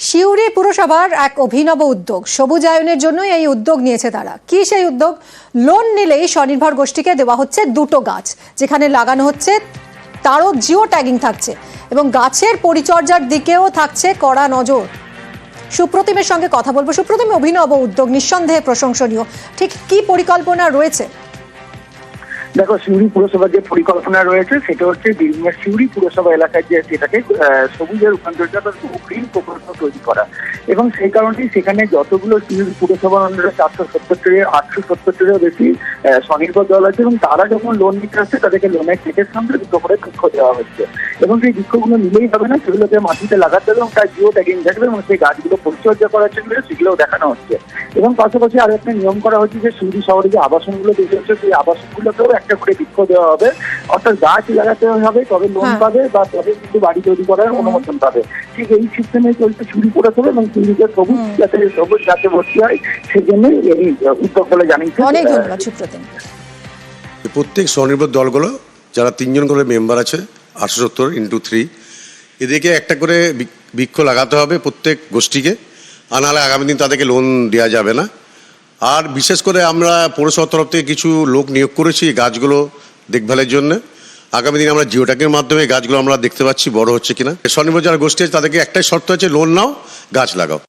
সিউড়ি পুরসভার এক অভিনব উদ্যোগ, সবুজায়নের জন্যই এই উদ্যোগ নিয়েছে তারা। কি সেই উদ্যোগ? লোন নিলেই স্বনির্ভর গোষ্ঠীকে দেওয়া হচ্ছে 2টো গাছ, যেখানে লাগানো হচ্ছে তারও জিও ট্যাগিং থাকছে এবং গাছের পরিচর্যার দিকেও থাকছে কড়া নজর। সুপ্রতিমের সঙ্গে কথা বলবো। সুপ্রতিম, অভিনব উদ্যোগ, নিঃসন্দেহে প্রশংসনীয়, ঠিক কি পরিকল্পনা রয়েছে? দেখো, সিউড়ি পুরসভার যে পরিকল্পনা রয়েছে সেটা হচ্ছে বীরভূমের সিউড়ি পুরসভা এলাকায় যে সেটাকে সবুজে রূপান্তরিত গ্রিন প্রকল্প তৈরি করা, এবং সেই কারণেই সেখানে যতগুলো সিউড়ি পুরসভার আন্ডারে 870-টিরও বেশি স্বনির্ভর দল আছে, এবং তারা যখন লোন নিতে আসছে তাদেরকে লোনের চেকের সঙ্গে 2টো করে বৃক্ষ দেওয়া হচ্ছে। এবং সেই বৃক্ষগুলো নিলেই হবে না, সেগুলোকে মাটিতে লাগাতে হবে এবং তার জিও ট্যাগিং থাকবে এবং সেই গাছগুলো পরিচর্যা করার জন্য সেগুলো দেখানো হচ্ছে। এবং পাশাপাশি আরো একটা নিয়ম করা হচ্ছে যে সিউড়ি শহরে যে আবাসনগুলো তৈরি হচ্ছে সেই আবাসনগুলোকেও একটা করে বৃক্ষ দেওয়া হবে, অর্থাৎ গাছ লাগাতে হবে তবে লোন পাবে বা তবে কিন্তু বাড়ি তৈরি করার অনুমোদন পাবে। ঠিক এই সিস্টেমে চলছে সিউড়ি পুরসভা, এবং সিউড়িতে সবুজ গাছে ভর্তি হয়, সেই জন্যই এই উদ্যোগ বলে জানিয়েছে। অনেক ধন্যবাদ সুপ্রতিম। প্রত্যেক স্বনির্ভর দলগুলো যারা 3 জন করে মেম্বার আছে, 870x3, এদেরকে একটা করে বৃক্ষ লাগাতে হবে প্রত্যেক গোষ্ঠীকে, আর নাহলে আগামী দিন তাদেরকে লোন দেওয়া যাবে না। আর বিশেষ করে আমরা পৌরসভার তরফ থেকে কিছু লোক নিয়োগ করেছি গাছগুলো দেখভালের জন্য। আগামী দিন আমরা জিও ট্যাগের মাধ্যমে গাছগুলো আমরা দেখতে পাচ্ছি বড় হচ্ছে কিনা। স্বনির্ভর যারা গোষ্ঠী আছে তাদেরকে একটাই শর্ত আছে, লোন নাও, গাছ লাগাও।